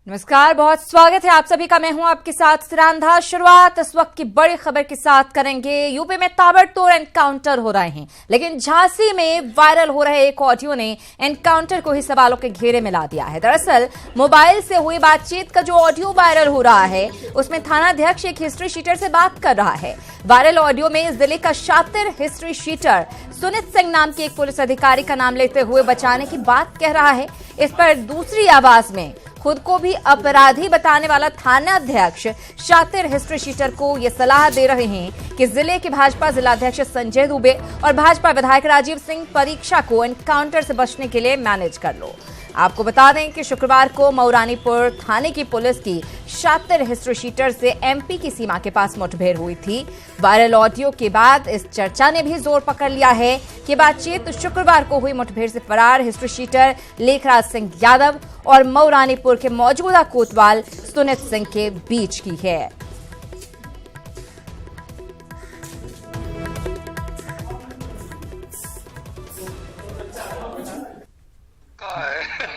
नमस्कार, बहुत स्वागत है आप सभी का। मैं हूं आपके साथ सिरांधा। शुरुआत इस वक्त की बड़ी खबर के साथ करेंगे। यूपी में ताबड़तोड़ एनकाउंटर हो रहे हैं, लेकिन झांसी में वायरल हो रहे एक ऑडियो ने एनकाउंटर को ही सवालों के घेरे में ला दिया है। दरअसल मोबाइल से हुई बातचीत का जो ऑडियो वायरल हो रहा है, उसमें थानाध्यक्ष एक हिस्ट्री शीटर से बात कर रहा है। वायरल ऑडियो में जिले का शातिर हिस्ट्री शीटर सुनीत सिंह नाम के एक पुलिस अधिकारी का नाम लेते हुए बचाने की बात कह रहा है। इस पर दूसरी आवाज में खुद को भी अपराधी बताने वाला थानाध्यक्ष शातिर हिस्ट्री शीटर को यह सलाह दे रहे हैं कि जिले के भाजपा जिलाध्यक्ष संजय दुबे और भाजपा विधायक राजीव सिंह परीक्षा को एनकाउंटर से बचने के लिए मैनेज कर लो। आपको बता दें कि शुक्रवार को मऊरानीपुर थाने की पुलिस की शातिर हिस्ट्री शीटर से एमपी की सीमा के पास मुठभेड़ हुई थी। वायरल ऑडियो के बाद इस चर्चा ने भी जोर पकड़ लिया है कि बातचीत शुक्रवार को हुई मुठभेड़ से फरार हिस्ट्री शीटर लेखराज सिंह यादव और मऊरानीपुर के मौजूदा कोतवाल सुनीत सिंह के बीच की है।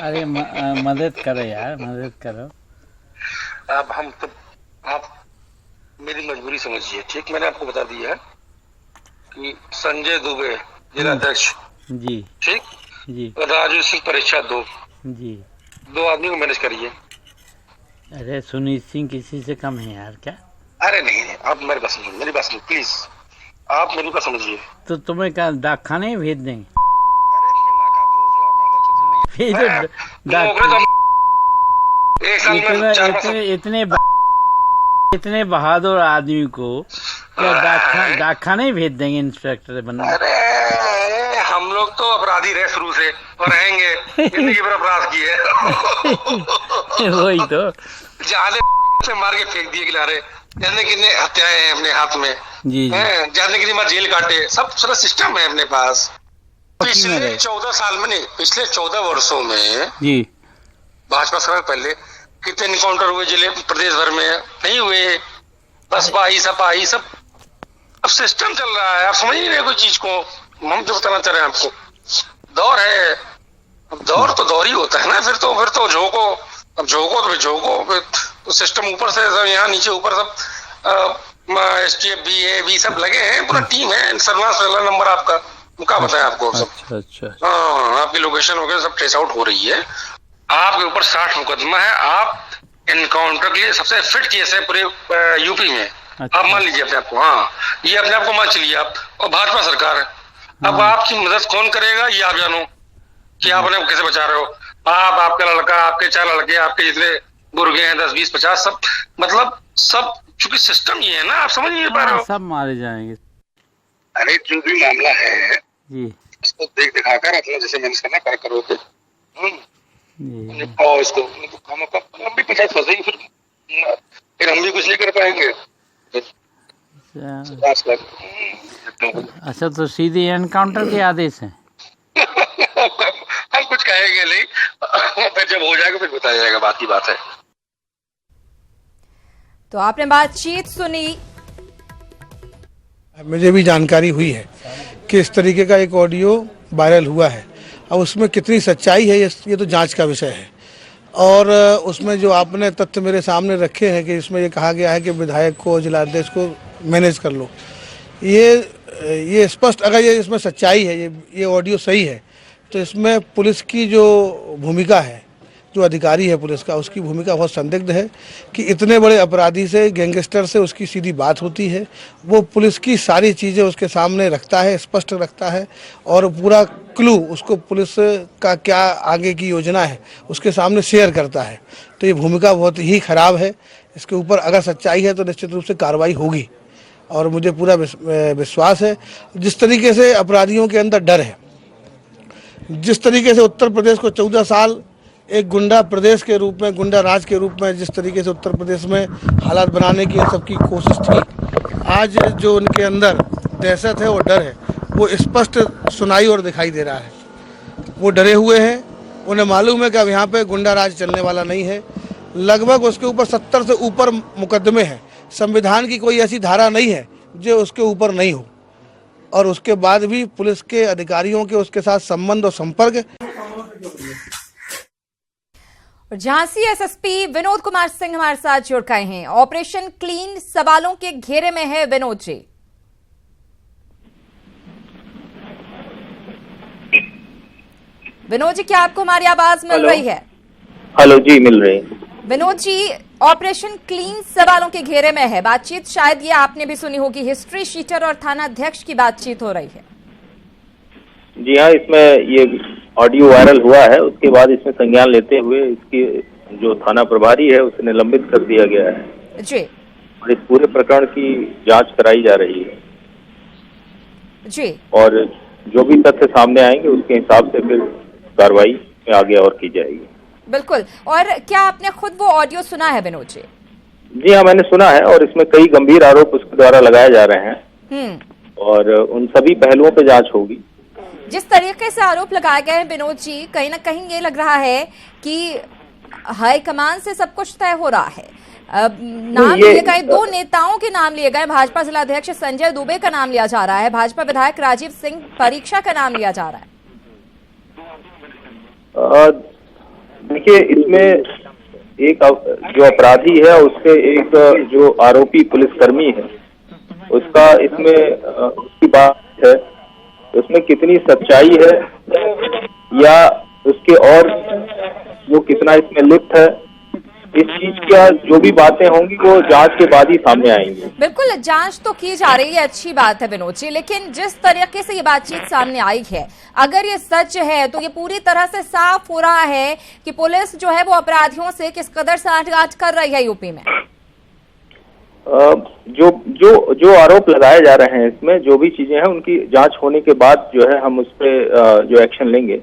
अरे मदद करो यार, मदद करो। आप मेरी मजबूरी समझिए, ठीक। मैंने आपको बता दिया कि संजय दुबे जिलाध्यक्ष जी, ठीक जी, और राजीव सिंह परीक्षा जी, दो आदमी को मैनेज करिए। अरे सुनीत सिंह किसी से कम है यार क्या? अरे नहीं, आप मेरी बात सुनिए, प्लीज आप मेरी बात समझिए। तो तुम्हें क्या डाक खाने भेज देंगे? इतने बहादुर आदमी को क्या डाक खाने भेज देंगे इंस्पेक्टर बनने? अरे हम लोग तो अपराधी रहे शुरू से और रहेंगे, जिंदगी भर अपराध किए। वही तो जाने से मार के फेंक दिए किनारे, जाने कितने हत्याएं हैं अपने हाथ में, जी, जाने कितनी बार जेल काटे, सब सारा सिस्टम है अपने पास। पिछले 14 साल में नहीं, पिछले 14 वर्षों में जी भाजपा सरकार पहले कितने एनकाउंटर हुए जिले प्रदेश भर में? नहीं हुए। बसपा ही सब अब सिस्टम चल रहा है। आप समझ नहीं रहे कोई चीज को। हम जो बताना चाह रहे हैं आपको, दौर है। अब दौर तो दौर ही होता है ना। फिर तो झोंको, अब झोंको तो सिस्टम ऊपर से यहाँ नीचे ऊपर सब एसटीएफ भी सब लगे हैं, पूरा टीम है। सर्विलांस नंबर आपका क्या बताएं आपको? अच्छा। हाँ, आपकी लोकेशन वगैरह सब ट्रेस आउट हो रही है। आपके ऊपर 60 मुकदमा है। आप एनकाउंटर के लिए सबसे फिट केस है पूरे यूपी में। अच्छा। आप मान लीजिए अपने आप को, हाँ, ये अपने आप को मान चलिए आप। और भाजपा सरकार है। अब आपकी मदद कौन करेगा ये आप जानो कि आप अपने को कैसे बचा रहे हो। आप, आपका लड़का, आपके 4 लड़के, आपके जितने गुर्गे हैं 10, 20, 50, सब मतलब सब, चूंकि सिस्टम ये है ना, आप समझ नहीं पा रहे हो। सब मारे जाएंगे। अरे जो भी मामला है जी, इसको देख दिखाकर अपने जैसे मैनेज करना कर करोगे। इसको हम भी 50 फंसेगी, फिर हम भी कुछ नहीं कर पाएंगे। अच्छा, तो सीधे एनकाउंटर के आदेश हैं? हम कुछ कहेंगे नहीं, फिर जब हो जाएगा फिर बताया जाएगा, बाकी बात है। तो आपने बातचीत सुनी। मुझे भी जानकारी हुई है कि इस तरीके का एक ऑडियो वायरल हुआ है। अब उसमें कितनी सच्चाई है ये तो जांच का विषय है। और उसमें जो आपने तथ्य मेरे सामने रखे हैं कि इसमें ये कहा गया है कि विधायक को, जिलाध्यक्ष को मैनेज कर लो, ये स्पष्ट, अगर ये इसमें सच्चाई है, ये ऑडियो सही है, तो इसमें पुलिस की जो भूमिका है, जो अधिकारी है पुलिस का, उसकी भूमिका बहुत संदिग्ध है कि इतने बड़े अपराधी से, गैंगस्टर से उसकी सीधी बात होती है। वो पुलिस की सारी चीज़ें उसके सामने रखता है, स्पष्ट रखता है, और पूरा क्लू उसको पुलिस का क्या आगे की योजना है उसके सामने शेयर करता है। तो ये भूमिका बहुत ही खराब है। इसके ऊपर अगर सच्चाई है तो निश्चित रूप से कार्रवाई होगी, और मुझे पूरा विश्वास है। जिस तरीके से अपराधियों के अंदर डर है, जिस तरीके से उत्तर प्रदेश को 14 साल एक गुंडा प्रदेश के रूप में, गुंडा राज के रूप में जिस तरीके से उत्तर प्रदेश में हालात बनाने की सबकी कोशिश थी, आज जो उनके अंदर दहशत है और डर है, वो स्पष्ट सुनाई और दिखाई दे रहा है। वो डरे हुए हैं, उन्हें मालूम है कि अब यहाँ पे गुंडा राज चलने वाला नहीं है। लगभग उसके ऊपर 70 से ऊपर मुकदमे हैं। संविधान की कोई ऐसी धारा नहीं है जो उसके ऊपर नहीं हो, और उसके बाद भी पुलिस के अधिकारियों के उसके साथ संबंध और संपर्क झांसी एसएसपी विनोद कुमार सिंह हमारे साथ जुड़ गए हैं। ऑपरेशन क्लीन सवालों के घेरे में है विनोद जी। विनोद जी, क्या आपको हमारी आवाज मिल रही है? हेलो जी, मिल रही है। विनोद जी, ऑपरेशन क्लीन सवालों के घेरे में है बातचीत, शायद ये आपने भी सुनी होगी, हिस्ट्री शीटर और थाना अध्यक्ष की बातचीत हो रही है। जी हाँ, इसमें ये ऑडियो वायरल हुआ है, उसके बाद इसमें संज्ञान लेते हुए इसकी जो थाना प्रभारी है उसे निलंबित कर दिया गया है जी। और इस पूरे प्रकरण की जांच कराई जा रही है जी। और जो भी तथ्य सामने आएंगे उसके हिसाब से फिर कार्रवाई में आगे और की जाएगी। बिल्कुल। और क्या आपने खुद वो ऑडियो सुना है विनोद जी? जी हाँ, मैंने सुना है और इसमें कई गंभीर आरोप उसके द्वारा लगाए जा रहे हैं और उन सभी पहलुओं पे जांच होगी। जिस तरीके से आरोप लगाए गए हैं विनोद जी, कहीं ना कहीं ये लग रहा है कि हाईकमान से सब कुछ तय हो रहा है। नाम लिए गए, दो नेताओं के नाम लिए गए, भाजपा जिलाध्यक्ष संजय दुबे का नाम लिया जा रहा है, भाजपा विधायक राजीव सिंह परीक्षा का नाम लिया जा रहा है। देखिए, इसमें एक जो अपराधी है उसके एक जो आरोपी पुलिसकर्मी है उसका इसमें उसकी बात है, उसमें कितनी सच्चाई है या उसके और वो कितना इसमें लिप्त है, इस चीज का जो भी बातें होंगी वो जांच के बाद ही सामने आएंगी। बिल्कुल, जांच तो की जा रही है, अच्छी बात है विनोद जी, लेकिन जिस तरीके से ये बातचीत सामने आई है, अगर ये सच है तो ये पूरी तरह से साफ हो रहा है कि पुलिस जो है वो अपराधियों से किस कदर सांठगांठ कर रही है यूपी में। जो आरोप लगाए जा रहे हैं, इसमें जो भी चीजें हैं उनकी जांच होने के बाद जो है हम उस पर जो एक्शन लेंगे।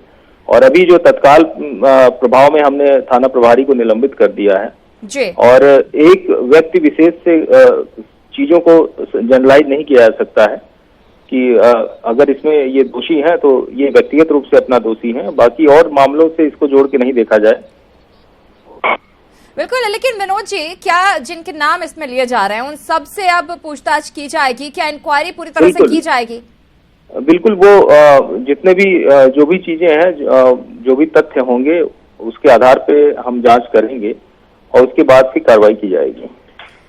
और अभी जो तत्काल प्रभाव में हमने थाना प्रभारी को निलंबित कर दिया है जी। और एक व्यक्ति विशेष से चीजों को जनरलाइज नहीं किया जा सकता है कि अगर इसमें ये दोषी हैं तो ये व्यक्तिगत रूप से अपना दोषी हैं, बाकी और मामलों से इसको जोड़ के नहीं देखा जाए। बिल्कुल, लेकिन विनोद जी, क्या जिनके नाम इसमें लिए जा रहे हैं उन सब से अब पूछताछ की जाएगी? क्या इंक्वायरी पूरी तरह से की जाएगी? बिल्कुल, वो जितने भी जो भी चीजें हैं, जो भी तथ्य होंगे उसके आधार पे हम जांच करेंगे और उसके बाद फिर कार्रवाई की जाएगी।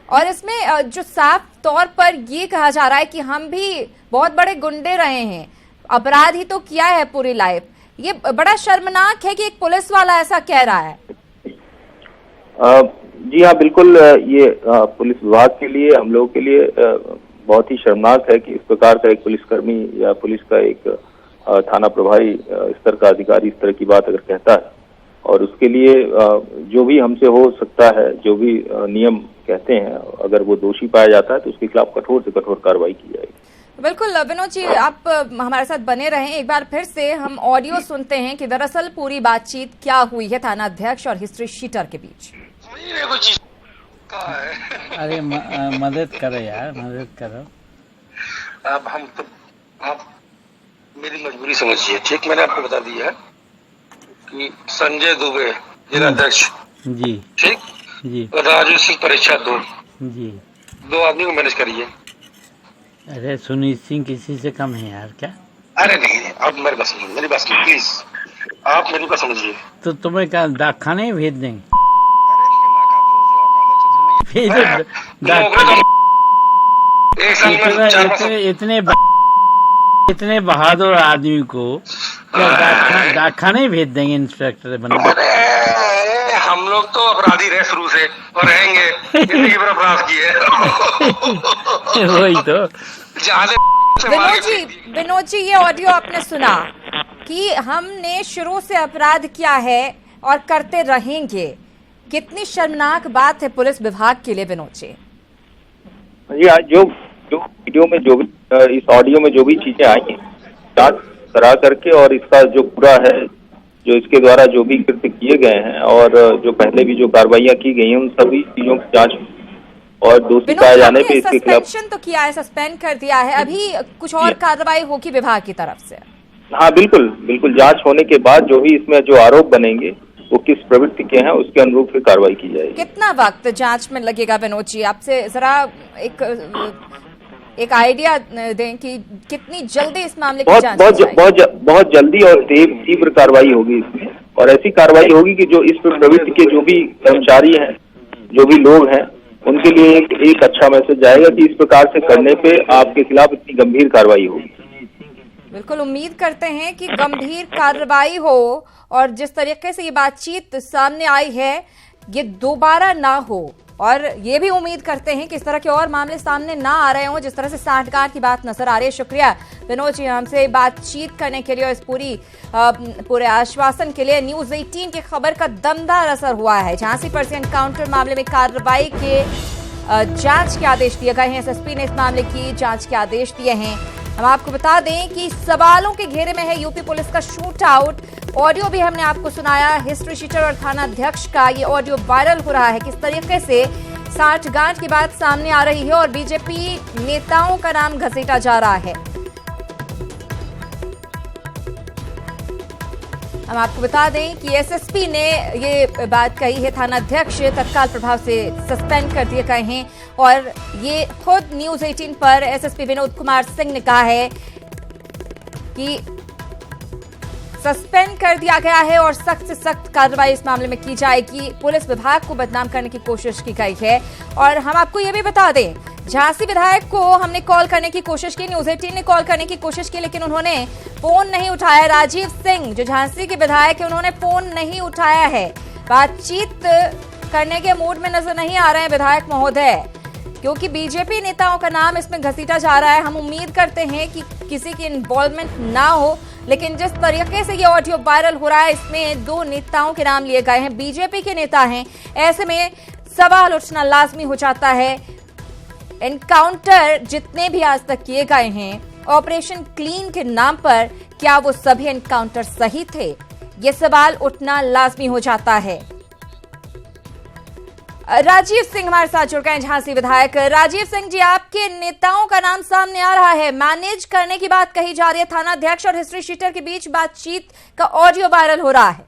और इसमें जो साफ तौर पर ये कहा जा रहा है कि हम भी बहुत बड़े गुंडे रहे हैं, अपराध ही तो किया है पूरी लाइफ, ये बड़ा शर्मनाक है कि एक पुलिस वाला ऐसा कह रहा है। जी हाँ, बिल्कुल, ये पुलिस विभाग के लिए, हम लोगों के लिए बहुत ही शर्मनाक है कि इस प्रकार का एक पुलिसकर्मी या पुलिस का एक थाना प्रभारी स्तर का अधिकारी इस तरह की बात अगर कहता है, और उसके लिए जो भी हमसे हो सकता है, जो भी नियम कहते हैं, अगर वो दोषी पाया जाता है तो उसके खिलाफ कठोर से कठोर कार्रवाई की जाएगी। बिल्कुल विनोद जी, आप हमारे साथ बने रहें। एक बार फिर से हम ऑडियो सुनते हैं कि दरअसल पूरी बातचीत क्या हुई है थाना अध्यक्ष और हिस्ट्री शीटर के बीच। अरे मदद करो यार, मदद करो। अब हम तो, आप मेरी मजबूरी समझिए, ठीक? मैंने आपको बता दिया है कि संजय दुबे जिलाध्यक्ष जी, ठीक जी, राजीव सिंह परीक्षा जी, दो आदमी को मैनेज करिए। अरे सुनील सिंह किसी से कम है यार क्या? अरे नहीं, आप मेरी बात सुनिए, मेरी बात सुनिए प्लीज, आप मेरी बात समझिए। तो तुम्हें क्या डाकखाने ही भेज देंगे? इतने बहादुर आदमी को क्या डाकखाने ही भेज देंगे इंस्पेक्टर बनने? हम लोग तो अपराधी रहे शुरू से और रहेंगे, जिंदगी भर अपराध किए। वही तो। विनोद जी, ये ऑडियो आपने सुना कि हमने शुरू से अपराध किया है और करते रहेंगे, कितनी शर्मनाक बात है पुलिस विभाग के लिए विनोद जी। जी हाँ, जो वीडियो में जो भी इस ऑडियो में जो भी चीजें आई हैं, जांच करा करके और इसका जो पूरा है, जो इसके द्वारा जो भी कृत्य किए गए हैं और जो पहले भी जो कार्रवाइयां की गई हैं, उन सभी चीजों की जांच और दोषी पाए जाने पे इसके खिलाफ सस्पेंशन तो किया है, सस्पेंड कर दिया है, अभी कुछ और कार्रवाई होगी विभाग की तरफ से? हाँ बिल्कुल, बिल्कुल, जांच होने के बाद जो भी इसमें जो आरोप बनेंगे वो किस प्रवृत्ति के हैं उसके अनुरूप से कार्रवाई की जाएगी। कितना वक्त जांच में लगेगा विनोद जी? आपसे जरा एक आइडिया दें कि कितनी जल्दी इस मामले की जांच बहुत जल्दी और तीव्र कार्रवाई होगी इसमें और ऐसी कार्रवाई होगी कि जो इस पर प्रवृत्ति के जो भी कर्मचारी हैं, जो भी लोग हैं, उनके लिए एक अच्छा मैसेज जाएगा कि इस प्रकार से करने पे आपके खिलाफ इतनी गंभीर कार्रवाई होगी। बिल्कुल उम्मीद करते हैं कि गंभीर कार्रवाई हो और जिस तरीके से ये बातचीत सामने आई है ये दोबारा ना हो, और ये भी उम्मीद करते हैं कि इस तरह के और मामले सामने ना आ रहे हों जिस तरह से सांठगांठ की बात नजर आ रही है। शुक्रिया विनोद जी हमसे बातचीत करने के लिए और इस पूरे आश्वासन के लिए। न्यूज़ 18 की खबर का दमदार असर हुआ है। झांसी पर से एनकाउंटर मामले में कार्रवाई के जांच के आदेश दिए गए हैं। एसएसपी ने इस मामले की जांच के आदेश दिए हैं। हम आपको बता दें कि सवालों के घेरे में है यूपी पुलिस का शूट आउट। ऑडियो भी हमने आपको सुनाया, हिस्ट्री शीटर और थाना अध्यक्ष का ये ऑडियो वायरल हो रहा है। किस तरीके से सांठगांठ की बात सामने आ रही है और बीजेपी नेताओं का नाम घसीटा जा रहा है। हम आपको बता दें कि एसएसपी ने ये बात कही है, थाना अध्यक्ष तत्काल प्रभाव से सस्पेंड कर दिए गए हैं और ये खुद न्यूज़ 18 पर एसएसपी विनोद कुमार सिंह ने कहा है कि सस्पेंड कर दिया गया है और सख्त से सख्त कार्रवाई इस मामले में की जाएगी। पुलिस विभाग को बदनाम करने की कोशिश की गई है। और हम आपको ये भी बता दें, झांसी विधायक को हमने कॉल करने की कोशिश की, न्यूज़ 18 ने कॉल करने की कोशिश की, लेकिन उन्होंने फोन नहीं उठाया। राजीव सिंह जो झांसी के विधायक है उन्होंने फोन नहीं उठाया है। बातचीत करने के मूड में नजर नहीं आ रहे हैं विधायक महोदय, क्योंकि बीजेपी नेताओं का नाम इसमें घसीटा जा रहा है। हम उम्मीद करते हैं कि किसी की इन्वॉल्वमेंट ना हो, लेकिन जिस तरीके से ये ऑडियो वायरल हो रहा है इसमें 2 नेताओं के नाम लिए गए हैं, बीजेपी के नेता हैं। ऐसे में सवाल उठना लाजमी हो जाता है। एनकाउंटर जितने भी आज तक किए गए हैं ऑपरेशन क्लीन के नाम पर, क्या वो सभी एनकाउंटर सही थे? ये सवाल उठना लाजमी हो जाता है। राजीव सिंह हमारे साथ जुड़ गए हैं, झांसी विधायक। राजीव सिंह जी, आपके नेताओं का नाम सामने आ रहा है, मैनेज करने की बात कही जा रही है। थाना अध्यक्ष और हिस्ट्री शीटर के बीच बातचीत का ऑडियो वायरल हो रहा है।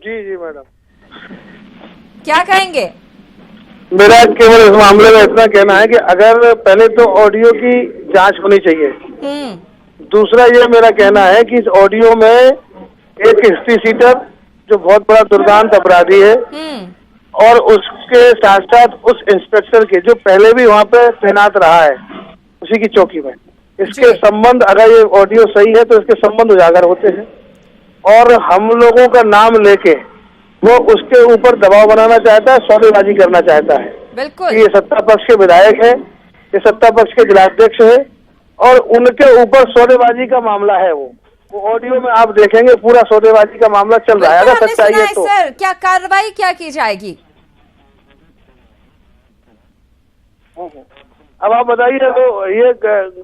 जी मैडम, क्या कहेंगे? मेरा केवल इस मामले में इतना कहना है कि अगर पहले तो ऑडियो की जांच होनी चाहिए। दूसरा ये मेरा कहना है कि इस ऑडियो में एक हिस्ट्री शीटर जो बहुत बड़ा दुर्दांत अपराधी है और उसके साथ साथ उस इंस्पेक्टर के जो पहले भी वहाँ पे तैनात रहा है उसी की चौकी में, इसके संबंध, अगर ये ऑडियो सही है तो इसके संबंध उजागर होते हैं और हम लोगों का नाम लेके वो उसके ऊपर दबाव बनाना चाहता है, सौदेबाजी करना चाहता है। बिल्कुल, ये सत्ता पक्ष के विधायक है, ये सत्ता पक्ष के जिलाध्यक्ष है और उनके ऊपर सौदेबाजी का मामला है। वो ऑडियो में आप देखेंगे पूरा सौदेबाजी का मामला चल रहा है। अगर सच्चाई है तो सर क्या कार्रवाई क्या की जाएगी? अब आप बताइए। तो ये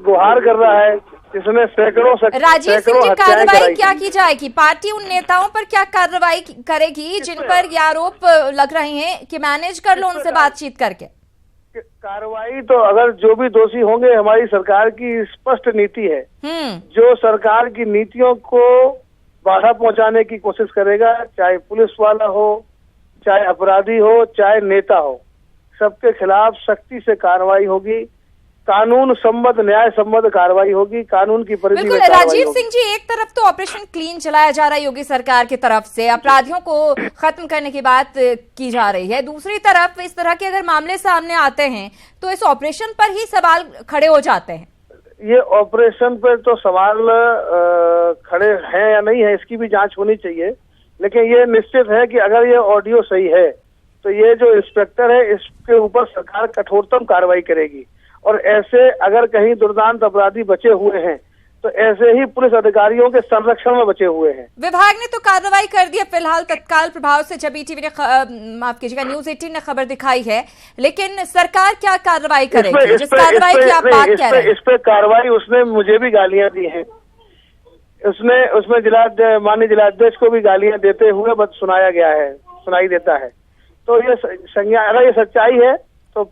गुहार कर रहा है, इसने सैकड़ों राजीव सिंह जी, कार्रवाई क्या की जाएगी? पार्टी उन नेताओं पर क्या कार्रवाई करेगी जिन पर ये आरोप लग रहे हैं कि मैनेज कर लो उनसे बातचीत करके? कार्रवाई तो अगर जो भी दोषी होंगे, हमारी सरकार की स्पष्ट नीति है, जो सरकार की नीतियों को बाधा पहुंचाने की कोशिश करेगा, चाहे पुलिस वाला हो, चाहे अपराधी हो, चाहे नेता हो, सबके खिलाफ सख्ती से कार्रवाई होगी। कानून सम्मत, न्याय सम्मत कार्रवाई होगी, कानून की परिधि में कार्रवाई होगी। राजीव सिंह जी, एक तरफ तो ऑपरेशन क्लीन चलाया जा रहा है योगी सरकार की तरफ से, अपराधियों को खत्म करने की बात की जा रही है, दूसरी तरफ इस तरह के अगर मामले सामने आते हैं तो इस ऑपरेशन पर ही सवाल खड़े हो जाते हैं। ये ऑपरेशन पर तो सवाल खड़े हैं या नहीं है, इसकी भी जांच होनी चाहिए, लेकिन ये निश्चित है कि अगर ये ऑडियो सही है तो ये जो इंस्पेक्टर है इसके ऊपर सरकार कठोरतम कार्रवाई करेगी और ऐसे अगर कहीं दुर्दांत अपराधी बचे हुए हैं तो ऐसे ही पुलिस अधिकारियों के संरक्षण में बचे हुए हैं। विभाग ने तो कार्रवाई कर दी है फिलहाल तत्काल प्रभाव से, जब ईटीवी ने माफ कीजिएगा न्यूज़ 18 ने खबर दिखाई है, लेकिन सरकार क्या कार्रवाई करेगी? जिस कार्रवाई की आप बात कह रहे हैं, इस पे कार्रवाई, उसने मुझे भी गालियां दी हैं, उसमें माननीय जिलाध्यक्ष को भी गालियां देते हुए सुनाया गया है, सुनाई देता है। तो ये संज्ञा, अगर ये सच्चाई है तो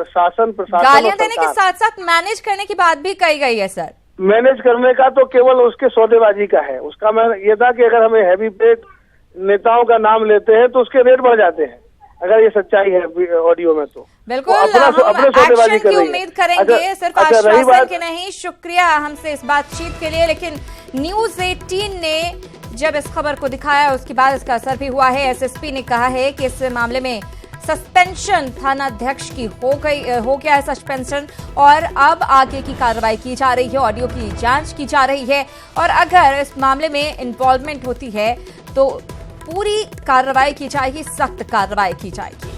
शासन प्रशासन गालियां देने के साथ साथ मैनेज करने की बात भी कही गई है। सर, मैनेज करने का तो केवल उसके सौदेबाजी का है, उसका मैं ये था कि अगर हमें हैवी पेड नेताओं का नाम लेते हैं तो उसके रेट बढ़ जाते हैं, अगर ये सच्चाई है ऑडियो में तो बिल्कुल हम एक्शन की उम्मीद करेंगे, सिर्फ आश्वासन के नहीं। शुक्रिया हमसे इस बातचीत के लिए। लेकिन न्यूज़ 18 ने जब इस खबर को दिखाया उसके बाद इसका असर भी हुआ है। एसएसपी ने कहा है कि इस मामले में सस्पेंशन थानाध्यक्ष की हो गया है सस्पेंशन, और अब आगे की कार्रवाई की जा रही है, ऑडियो की जांच की जा रही है, और अगर इस मामले में इन्वॉल्वमेंट होती है तो पूरी कार्रवाई की जाएगी, सख्त कार्रवाई की जाएगी।